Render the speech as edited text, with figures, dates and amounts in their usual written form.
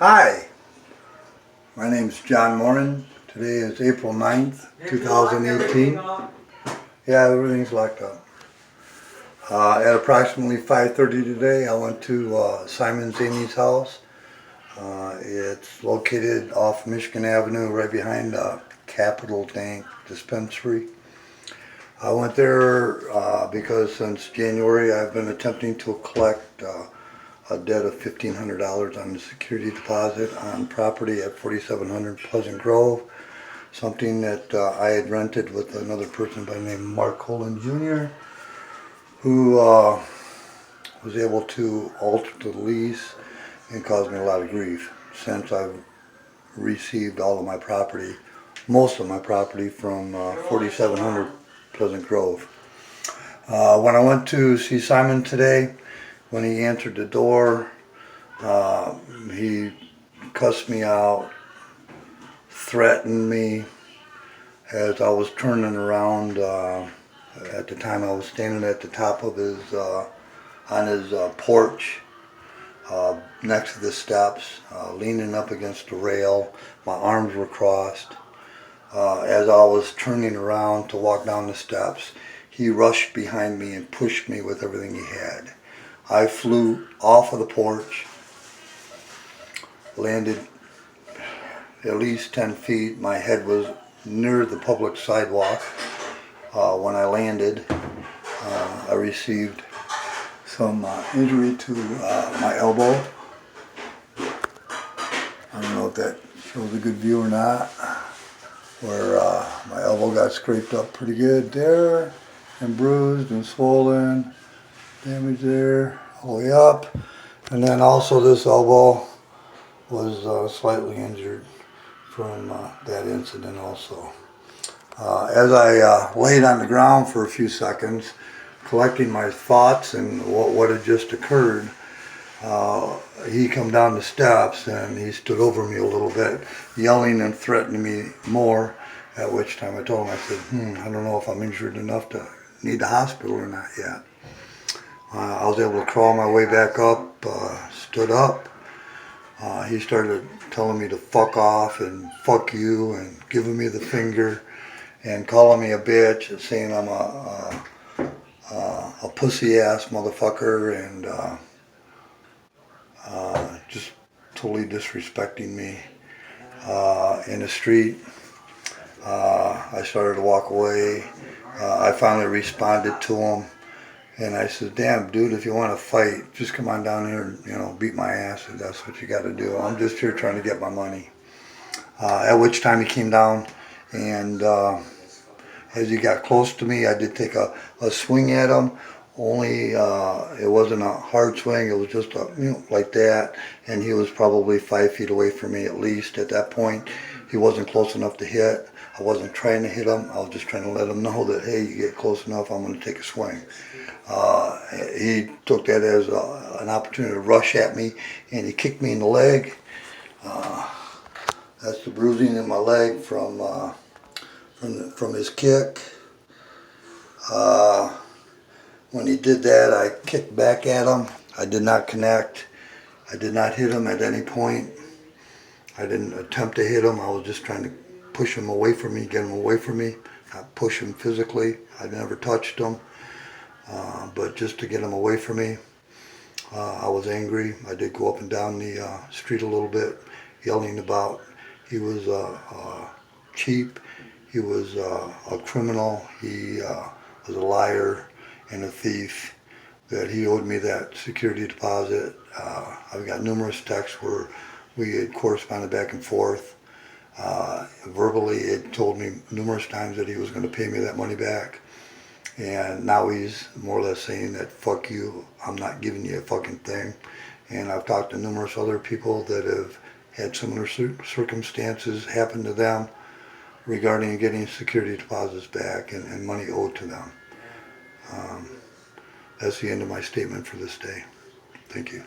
Hi, my name's John Morin. Today is April 9th, 2018. Yeah, everything's locked up. At approximately 5:30 today, I went to Simon and Eddie's house. It's located off Michigan Avenue, right behind Capital Bank Dispensary. I went there because since January I've been attempting to collect a debt of $1,500 on the security deposit on property at 4700 Pleasant Grove, something that I had rented with another person by the name of Mark Horton Jr., who was able to alter the lease and caused me a lot of grief since I've received all of my property, most of my property from 4700 Pleasant Grove. When I went to see Simon today, when he answered the door, he cussed me out, threatened me as I was turning around. At the time I was standing at the top of his, on his porch, next to the steps, leaning up against the rail. My arms were crossed. As I was turning around to walk down the steps, he rushed behind me and pushed me with everything he had. I flew off of the porch, landed at least 10 feet. My head was near the public sidewalk. When I landed, I received some injury to my elbow. I don't know if that shows a good view or not, where my elbow got scraped up pretty good there, and bruised and swollen. Damage there, all the way up, and then also this elbow was slightly injured from that incident also. As I laid on the ground for a few seconds, collecting my thoughts and what had just occurred, he come down the steps and he stood over me a little bit, yelling and threatening me more, at which time I told him, I said, I don't know if I'm injured enough to need the hospital or not yet. I was able to crawl my way back up, stood up. He started telling me to fuck off and fuck you and giving me the finger and calling me a bitch, saying I'm a pussy ass motherfucker, and just totally disrespecting me in the street. I started to walk away. I finally responded to him. And I said, damn, dude, if you want to fight, just come on down here and, beat my ass if that's what you got to do. I'm just here trying to get my money. At which time he came down, and as he got close to me, I did take a swing at him. Only it wasn't a hard swing. It was just like that. And he was probably 5 feet away from me at least at that point. He wasn't close enough to hit. I wasn't trying to hit him. I was just trying to let him know that, hey, you get close enough, I'm going to take a swing. He took that as an opportunity to rush at me, and he kicked me in the leg. That's the bruising in my leg from his kick. When he did that, I kicked back at him. I did not connect. I did not hit him at any point. I didn't attempt to hit him. I was just trying to push him away from me, get him away from me, not push him physically. I never touched him, but just to get him away from me. I was angry. I did go up and down the street a little bit, yelling about he was cheap, he was a criminal, he was a liar and a thief, that he owed me that security deposit. I've got numerous texts where we had corresponded back and forth. Verbally, it told me numerous times that he was going to pay me that money back. And now he's more or less saying that, fuck you, I'm not giving you a fucking thing. And I've talked to numerous other people that have had similar circumstances happen to them regarding getting security deposits back and money owed to them. That's the end of my statement for this day. Thank you.